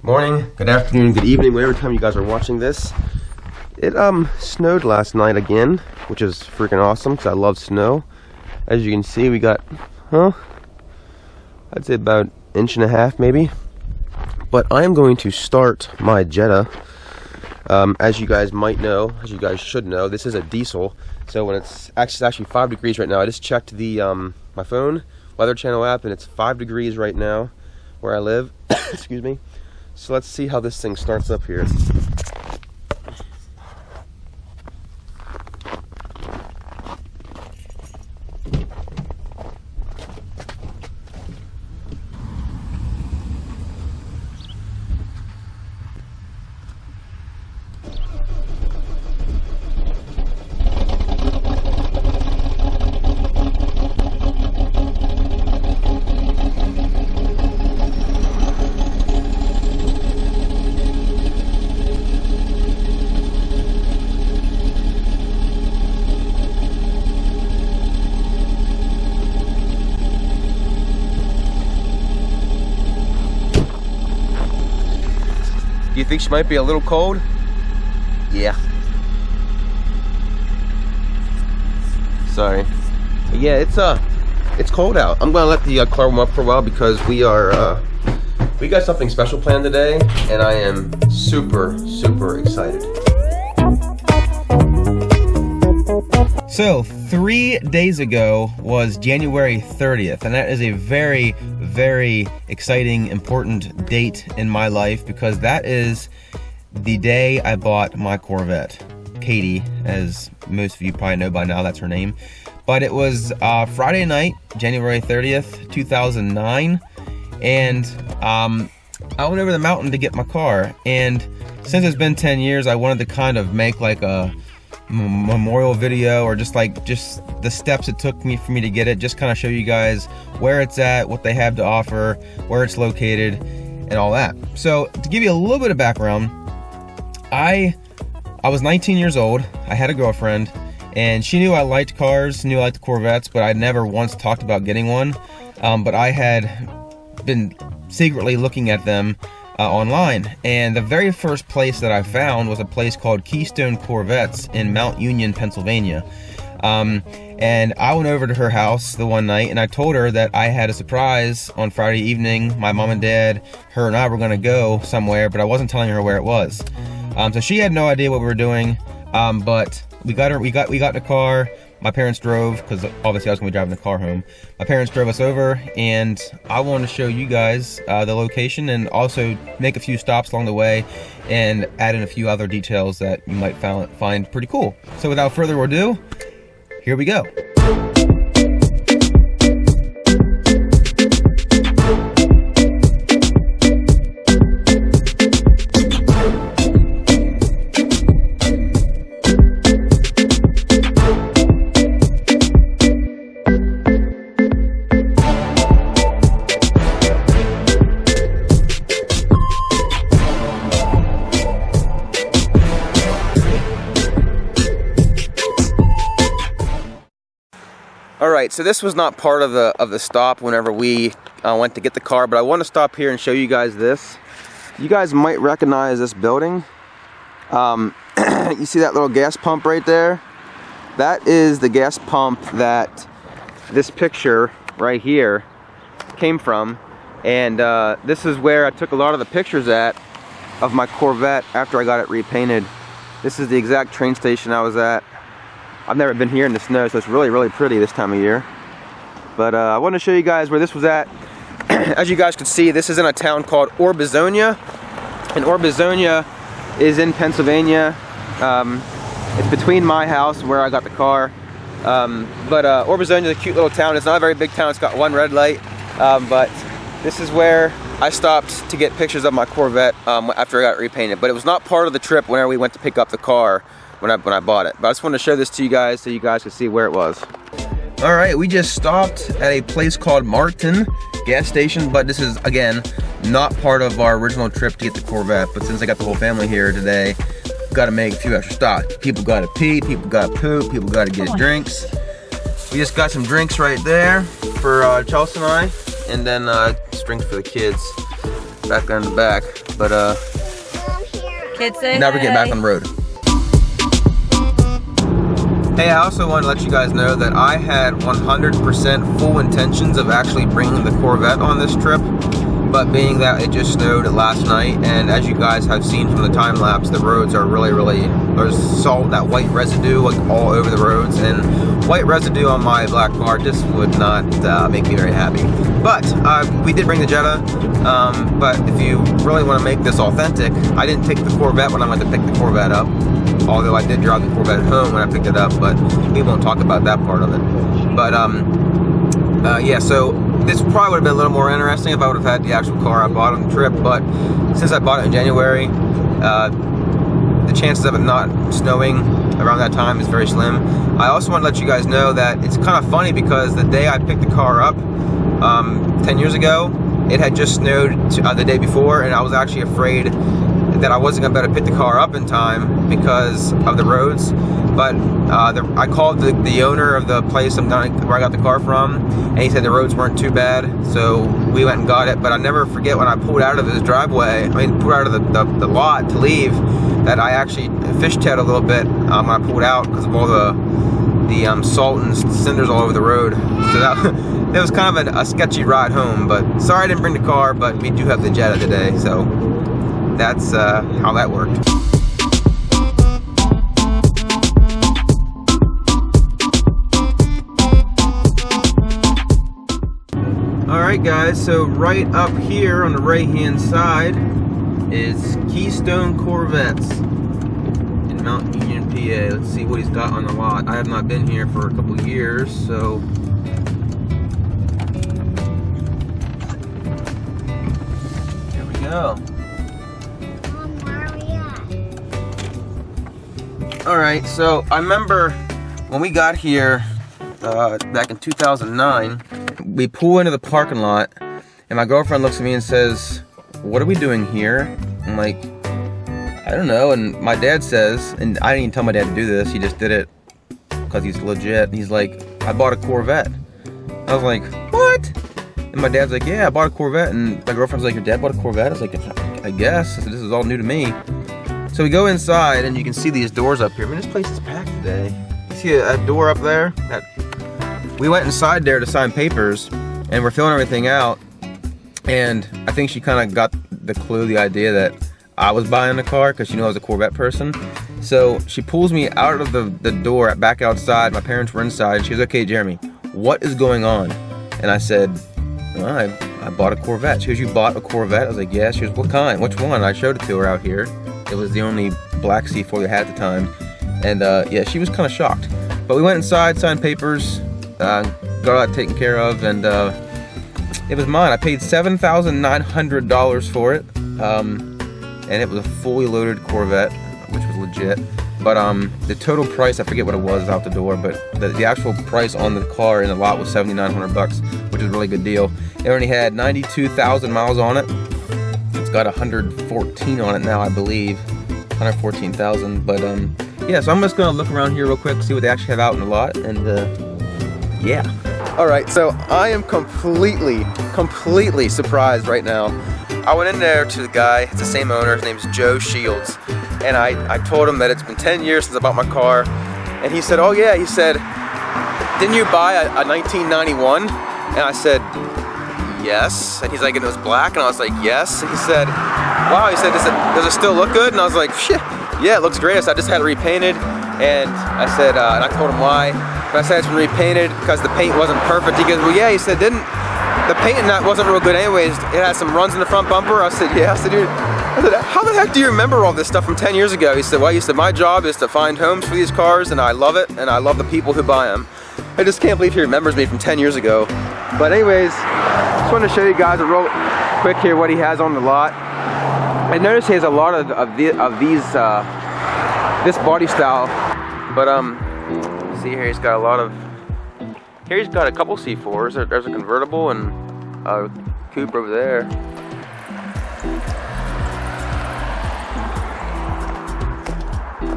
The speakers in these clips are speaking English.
Morning, good afternoon, good evening, whatever time you guys are watching this. It snowed last night again, which is freaking awesome because I love snow. As you can see, we got, I'd say about 1.5 inches maybe. But I am going to start my Jetta. As you guys might know, as you guys should know, this is a diesel. So when it's actually 5 degrees right now, I just checked the my phone Weather Channel app, and it's 5 degrees right now where I live. Excuse me. So let's see how this thing starts up here. Do you think she might be a little cold? Yeah. Sorry. Yeah, it's cold out. I'm gonna let the car warm up for a while because we got something special planned today, and I am super excited. So 3 days ago was January 30th, and that is a very exciting, important date in my life because that is the day I bought my Corvette. Katie, as most of you probably know by now, that's her name. But it was Friday night, January 30th, 2009, and I went over the mountain to get my car. And since it's been 10 years, I wanted to kind of make like a memorial video, or just the steps it took for me to get it, just kind of show you guys where it's at, what they have to offer, where it's located, and all that. So to give you a little bit of background, I was 19 years old. I had a girlfriend, and she knew I liked cars, knew I liked the Corvettes, but I'd never once talked about getting one. But I had been secretly looking at them online, and the very first place that I found was a place called Keystone Corvettes in Mount Union, Pennsylvania. And I went over to her house the one night, and I told her that I had a surprise on Friday evening. My mom and dad, her and I were going to go somewhere, but I wasn't telling her where it was. So she had no idea what we were doing. But we got in the car. My parents drove, because obviously I was going to be driving the car home. My parents drove us over, and I wanted to show you guys the location, and also make a few stops along the way and add in a few other details that you might find pretty cool. So without further ado, here we go. Alright, so this was not part of the stop whenever we went to get the car, but I want to stop here and show you guys this. You guys might recognize this building. You see that little gas pump right there? That is the gas pump that this picture right here came from, and this is where I took a lot of the pictures of my Corvette after I got it repainted. This is the exact train station I was at. I've never been here in the snow, so it's really pretty this time of year. But I want to show you guys where this was at. As you guys can see, this is in a town called Orbizonia, and Orbizonia is in Pennsylvania. It's between my house and where I got the car. But Orbizonia is a cute little town. It's not a very big town. It's got one red light. But this is where I stopped to get pictures of my Corvette after I got repainted. But it was not part of the trip whenever we went to pick up the car when I bought it. But I just wanted to show this to you guys so you guys could see where it was. Alright, we just stopped at a place called Martin gas station, but this is, again, not part of our original trip to get the Corvette. But since I got the whole family here today, got to make a few extra stops. People got to pee, people got to poop, people got to get drinks. We just got some drinks right there for Chelsea and I, and then drinks for the kids. back there in the back. But Kids say now we're getting back on the road. Hey, I also want to let you guys know that I had 100% full intentions of actually bringing the Corvette on this trip, but being that it just snowed last night, and as you guys have seen from the time lapse, the roads are really, there's salt, that white residue like all over the roads, and white residue on my black car just would not make me very happy. But we did bring the Jetta, but if you really want to make this authentic, I didn't take the Corvette when I went to pick the Corvette up. Although I did drive the Corvette home when I picked it up, but we won't talk about that part of it. But yeah, so this probably would have been a little more interesting if I would have had the actual car I bought on the trip, but since I bought it in January, the chances of it not snowing around that time is very slim. I also want to let you guys know that it's kind of funny because the day I picked the car up 10 years ago, it had just snowed the day before, and I was actually afraid that I wasn't gonna be able to pick the car up in time because of the roads. But I called the owner of the place where I got the car from, and he said the roads weren't too bad, so we went and got it. But I never forget when I pulled out of his driveway, pulled out of the lot to leave, that I actually fishtailed a little bit when I pulled out because of all the salt and cinders all over the road. So that was kind of a sketchy ride home. But sorry I didn't bring the car, but we do have the Jetta today, so that's how that worked. Alright guys, so right up here on the right hand side is Keystone Corvettes in Mount Union, PA. Let's see what he's got on the lot. I have not been here for a couple years, so here we go. Alright, so I remember when we got here back in 2009, we pull into the parking lot, and my girlfriend looks at me and says, "What are we doing here?" I'm like, "I don't know." And my dad says, and I didn't even tell my dad to do this, he just did it because he's legit. He's like, "I bought a Corvette." I was like, "What?" And my dad's like, "Yeah, I bought a Corvette." And my girlfriend's like, "Your dad bought a Corvette?" I was like, "I guess." I said, "This is all new to me." So we go inside, and you can see these doors up here. I mean, this place is packed today. You see a door up there? We went inside there to sign papers, and we're filling everything out. And I think she kind of got the clue, the idea that I was buying the car because she knew I was a Corvette person. So she pulls me out of the door back outside. My parents were inside. She goes, "Okay, Jeremy, what is going on?" And I said, "Well, I bought a Corvette." She goes, "You bought a Corvette?" I was like, "Yeah." She goes, "What kind? Which one?" And I showed it to her out here. It was the only black C4 they had at the time. And yeah, she was kind of shocked. But we went inside, signed papers, got all that taken care of, and it was mine. I paid $7,900 for it, and it was a fully loaded Corvette, which was legit. But the total price, I forget what it was out the door, but the actual price on the car in the lot was $7,900, which is a really good deal. It only had 92,000 miles on it. It's got 114 on it now, I believe, 114,000. But yeah, so I'm just gonna look around here real quick, see what they actually have out in the lot, and yeah. All right, so I am completely surprised right now. I went in there to the guy, it's the same owner, his name's Joe Shields, and I told him that it's been 10 years since I bought my car, and he said, "Oh yeah," he said, "Didn't you buy a 1991? And I said, "Yes." And he's like, "And it was black?" And I was like, "Yes." And he said, "Wow," he said, does it still look good?" And I was like, "Shit, yeah, it looks great." I just had it repainted, and I said, and I told him why. But I said it's been repainted because the paint wasn't perfect. He goes, "Well, yeah," he said, "the paint in that wasn't real good anyways. It had some runs in the front bumper." I said, "Yeah." I said, "Dude," I said, "How the heck do you remember all this stuff from 10 years ago?" He said, "Well," he said, "my job is to find homes for these cars, and I love it, and I love the people who buy them." I just can't believe he remembers me from 10 years ago. But anyways, just wanted to show you guys real quick here what he has on the lot. I noticed he has a lot of these, this body style. But see here, he's got a lot of, here he's got a couple C4s. There's a convertible and a coupe over there.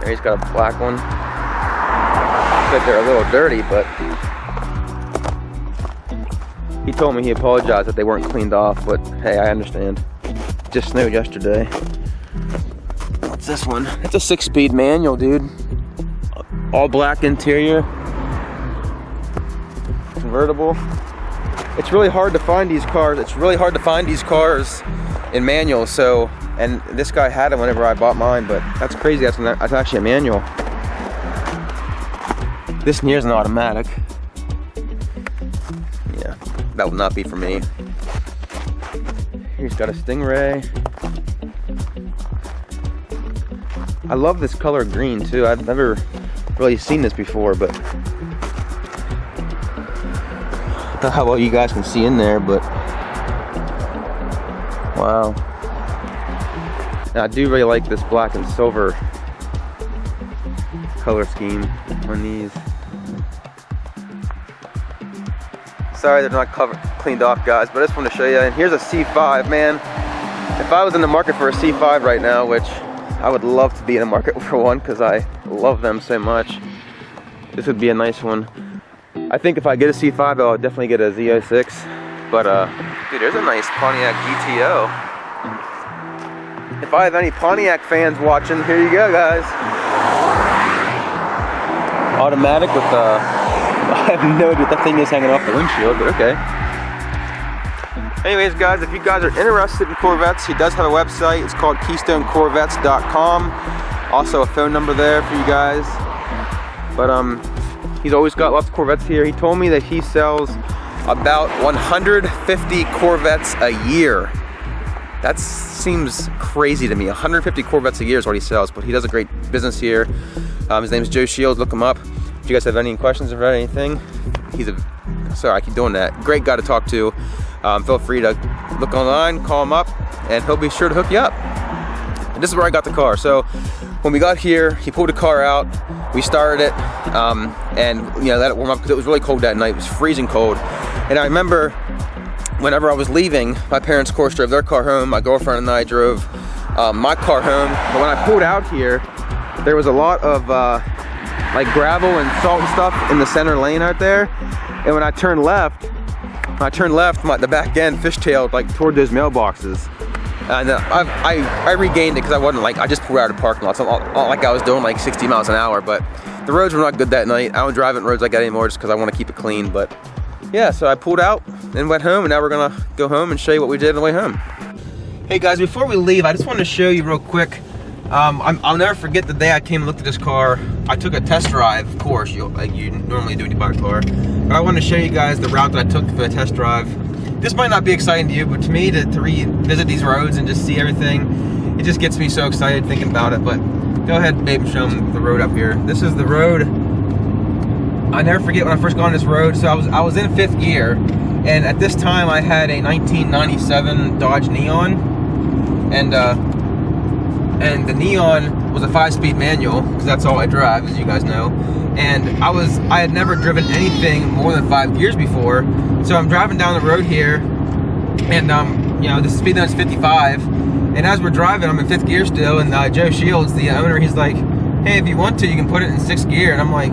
There he's got a black one. Looks like they're a little dirty, but he told me he apologized that they weren't cleaned off, but hey, I understand. just snowed yesterday. What's this one? It's a 6-speed manual, dude. All black interior. Convertible. It's really hard to find these cars. It's really hard to find these cars in manual. So, and this guy had them whenever I bought mine, but that's crazy. That's actually a manual. This near's an automatic. Yeah, that would not be for me. He's got a Stingray. I love this color green too. I've never really seen this before, but I don't know how well you guys can see in there, but wow. And I do really like this black and silver color scheme on these. Sorry they're not cleaned off, guys, but I just want to show you. And here's a C5, man. If I was in the market for a C5 right now, which I would love to be in the market for one because I love them so much, this would be a nice one. I think if I get a C5, I'll definitely get a Z06. But dude, there's a nice Pontiac GTO. If I have any Pontiac fans watching, here you go, guys. Automatic with I have no idea what that thing is hanging off the windshield, but okay. Anyways, guys, if you guys are interested in Corvettes, he does have a website. It's called KeystoneCorvettes.com. Also a phone number there for you guys. But he's always got lots of Corvettes here. He told me that he sells about 150 Corvettes a year. That seems crazy to me. 150 Corvettes a year is what he sells, but he does a great business here. His name is Joe Shields. Look him up. If you guys have any questions about anything, sorry, I keep doing that. Great guy to talk to. Feel free to look online, call him up, and he'll be sure to hook you up. And this is where I got the car. So when we got here, he pulled the car out, we started it, and you know, let it warm up because it was really cold that night. It was freezing cold. And I remember whenever I was leaving, my parents, of course, drove their car home. My girlfriend and I drove my car home. But when I pulled out here, there was a lot of like gravel and salt and stuff in the center lane out there. And when I turned left, the back end fishtailed like toward those mailboxes. And I regained it because I just pulled out of the parking lot. So not like I was doing like 60 miles an hour, but the roads were not good that night. I don't drive on roads like that anymore just because I want to keep it clean. But yeah, so I pulled out and went home, and now we're gonna go home and show you what we did on the way home. Hey guys, before we leave, I just wanted to show you real quick. I'll never forget the day I came and looked at this car. I took a test drive, of course, like you normally do when you buy a car. But I wanted to show you guys the route that I took for the test drive. This might not be exciting to you, but to me, to revisit these roads and just see everything, it just gets me so excited thinking about it. But go ahead, babe, and show them the road up here. This is the road. I never forget when I first got on this road. So I was in 5th gear, and at this time I had a 1997 Dodge Neon, and the Neon was a 5-speed manual because that's all I drive, as you guys know. And I had never driven anything more than 5 gears before. So I'm driving down the road here, and you know, the speed limit's 55. And as we're driving, I'm in 5th gear still, and Joe Shields, the owner, he's like, "Hey, if you want to, you can put it in 6th gear." And I'm like,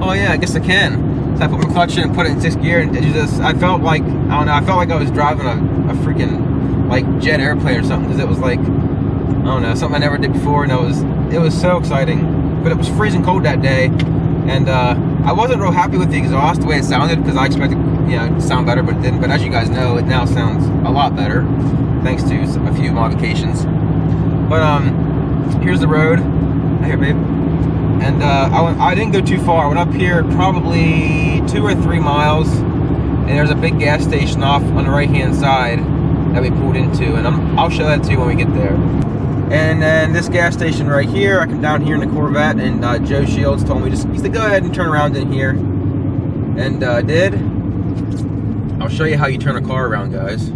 "Oh yeah, I guess I can." So I put my clutch in and put it in 6th gear, and it just, I felt like, I don't know, I felt like I was driving a freaking like jet airplane or something, because it was like, I don't know, something I never did before, and it was so exciting. But it was freezing cold that day, and I wasn't real happy with the exhaust, the way it sounded, because I expected, you know, to sound better, but it didn't. But as you guys know, it now sounds a lot better, thanks to a few modifications. But here's the road. Here, babe. And I didn't go too far. I went up here probably 2 or 3 miles, and there's a big gas station off on the right-hand side that we pulled into, and I'll show that to you when we get there. And then this gas station right here, I come down here in the Corvette, and Joe Shields told me just to go ahead and turn around in here, and did. I'll show you how you turn a car around, guys.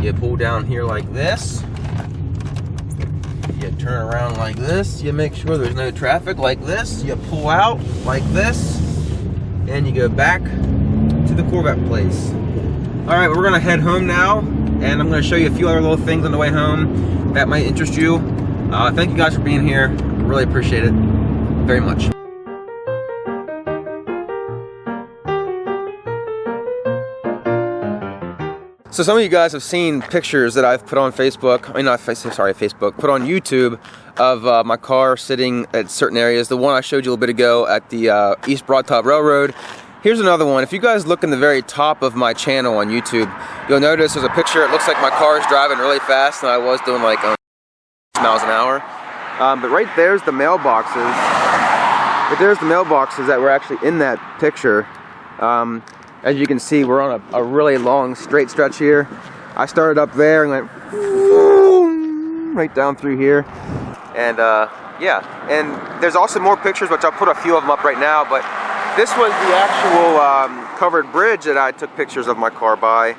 You pull down here like this. You turn around like this. You make sure there's no traffic like this. You pull out like this, and you go back to the Corvette place. All right, we're gonna head home now, and I'm gonna show you a few other little things on the way home that might interest you. Thank you guys for being here. Really appreciate it very much. So some of you guys have seen pictures that I've put on Facebook, I mean not Facebook, put on YouTube of my car sitting at certain areas. The one I showed you a little bit ago at the East Broad Top Railroad. Here's another one. If you guys look in the very top of my channel on YouTube, you'll notice there's a picture. It looks like my car is driving really fast, and I was doing like miles an hour. But right there's the mailboxes. But there's the mailboxes that were actually in that picture. As you can see, we're on a really long straight stretch here. I started up there and went right down through here. And yeah, and there's also more pictures, which I'll put a few of them up right now, but this was the actual covered bridge that I took pictures of my car by.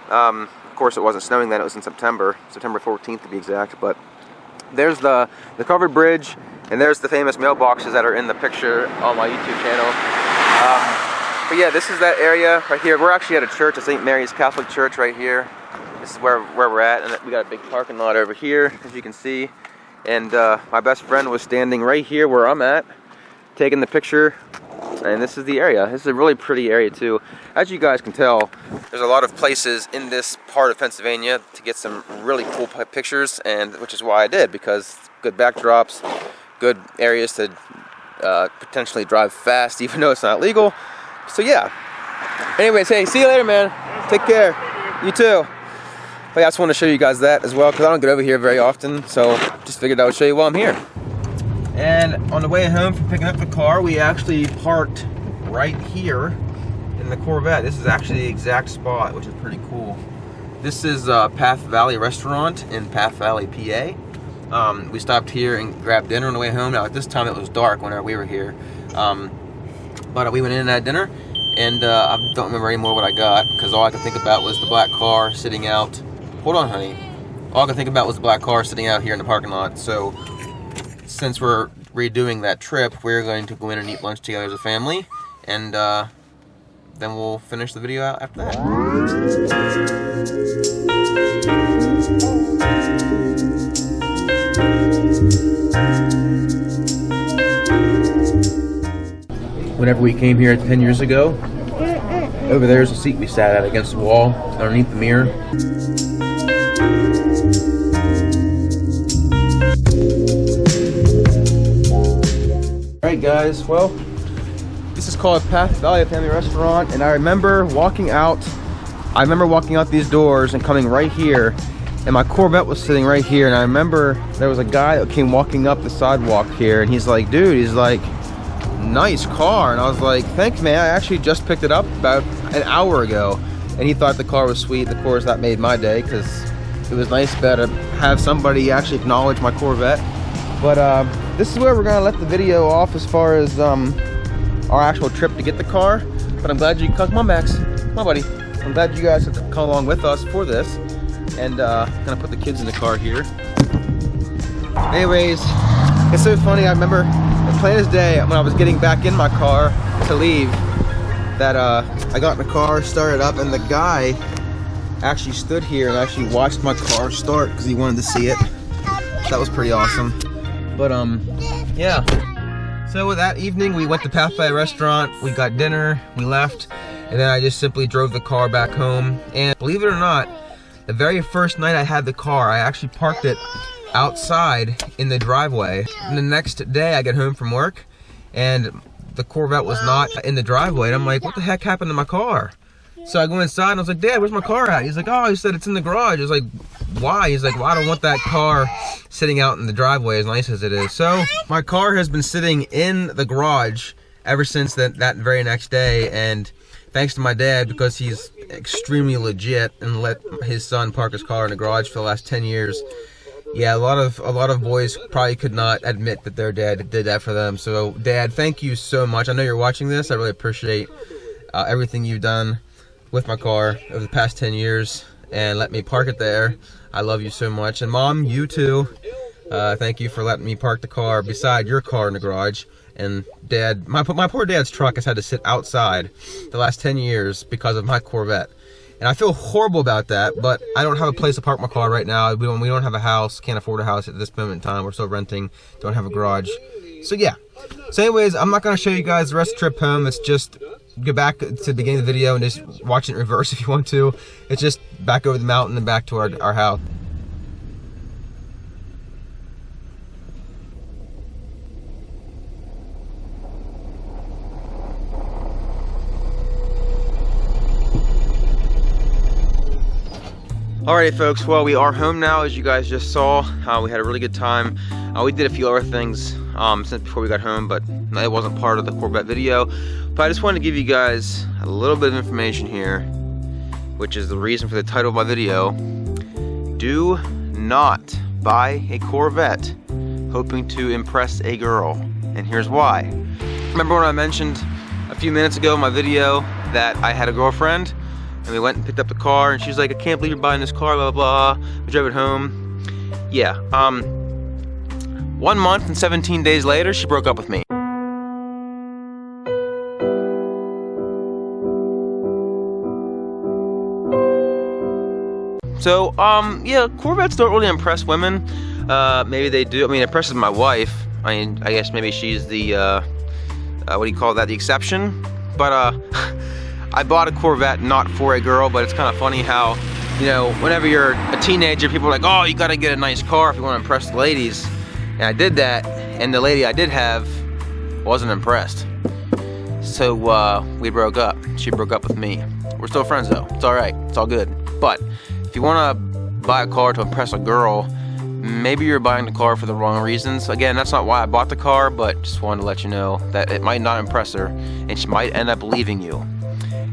Of course, it wasn't snowing then, it was in September 14th to be exact, but there's the covered bridge, and there's the famous mailboxes that are in the picture on my YouTube channel. But yeah, this is that area right here. We're actually at a church, a St. Mary's Catholic Church right here. This is where we're at, and we got a big parking lot over here, as you can see. And my best friend was standing right here where I'm at, taking the picture. And this is the area. This is a really pretty area too. As you guys can tell, there's a lot of places in this part of Pennsylvania to get some really cool pictures, and which is why I did, because good backdrops, good areas to potentially drive fast, even though it's not legal. So yeah. Anyways, hey, see you later, man. Take care. You too. But yeah, I just want to show you guys that as well, because I don't get over here very often, so just figured I would show you while I'm here. And on the way home from picking up the car, we actually parked right here in the Corvette. This is actually the exact spot, which is pretty cool. This is Path Valley Restaurant in Path Valley, PA. We stopped here and grabbed dinner on the way home. Now at this time it was dark when we were here. But we went in and had dinner, and I don't remember anymore what I got, because all I could think about was the black car sitting out. Hold on, honey. All I could think about was the black car sitting out here in the parking lot. So since we're redoing that trip, we're going to go in and eat lunch together as a family, and then we'll finish the video out after that. Whenever we came here 10 years ago, over there's a seat we sat at against the wall, underneath the mirror. Alright guys, well, this is called Path Valley Family Restaurant, and I remember walking out these doors and coming right here, and my Corvette was sitting right here, and I remember there was a guy that came walking up the sidewalk here, and he's like, dude, he's like, nice car. And I was like, thanks man, I actually just picked it up about an hour ago. And he thought the car was sweet. Of course that made my day, because it was nice to have somebody actually acknowledge my Corvette. But this is where we're gonna let the video off as far as our actual trip to get the car. But I'm glad you come on, Max, come on buddy, I'm glad you guys have come along with us for this. And gonna put the kids in the car here. Anyways, it's so funny, I remember plain as day when I was getting back in my car to leave, that I got in the car, started up, and the guy actually stood here and actually watched my car start because he wanted to see it. That was pretty awesome. But yeah, so with that evening we went to Path Valley Restaurant, we got dinner, we left, and then I just simply drove the car back home. And believe it or not, the very first night I had the car, I actually parked it outside in the driveway. And the next day I get home from work and the Corvette was not in the driveway, and I'm like, what the heck happened to my car? So I go inside and I was like, Dad, where's my car at? He's like, oh, he said it's in the garage. I was like, why? He's like, well, I don't want that car sitting out in the driveway as nice as it is. So my car has been sitting in the garage ever since that very next day, and thanks to my dad, because he's extremely legit and let his son park his car in the garage for the last 10 years. Yeah, a lot of boys probably could not admit that their dad did that for them. So Dad, thank you so much. I know you're watching this. I really appreciate everything you've done with my car over the past 10 years and let me park it there. I love you so much. And Mom, you too. Thank you for letting me park the car beside your car in the garage. And Dad, my poor dad's truck has had to sit outside the last 10 years because of my Corvette. And I feel horrible about that, but I don't have a place to park my car right now. We don't have a house, can't afford a house at this moment in time. We're still renting, don't have a garage. So yeah. So anyways, I'm not going to show you guys the rest of the trip home. It's just go back to the beginning of the video and just watch it in reverse if you want to. It's just back over the mountain and back to our house. Alright folks, well we are home now, as you guys just saw. We had a really good time. We did a few other things since before we got home, but it wasn't part of the Corvette video. But I just wanted to give you guys a little bit of information here, which is the reason for the title of my video. Do not buy a Corvette hoping to impress a girl, and here's why. Remember when I mentioned a few minutes ago in my video that I had a girlfriend? And we went and picked up the car, and she's like, I can't believe you're buying this car, blah, blah, blah. We drove it home. Yeah, 1 month and 17 days later, she broke up with me. So, yeah, Corvettes don't really impress women. Maybe they do. I mean, it impresses my wife. I mean, I guess maybe she's the, what do you call that, the exception? But, I bought a Corvette not for a girl, but it's kind of funny how, you know, whenever you're a teenager, people are like, oh, you gotta get a nice car if you want to impress the ladies. And I did that, and the lady I did have wasn't impressed. So we broke up. She broke up with me. We're still friends though. It's all right. It's all good. But if you want to buy a car to impress a girl, maybe you're buying the car for the wrong reasons. Again, that's not why I bought the car, but just wanted to let you know that it might not impress her, and she might end up leaving you.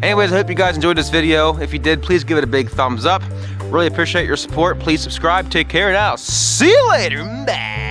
Anyways, I hope you guys enjoyed this video. If you did, please give it a big thumbs up. Really appreciate your support. Please subscribe. Take care, and I'll see you later. Bye.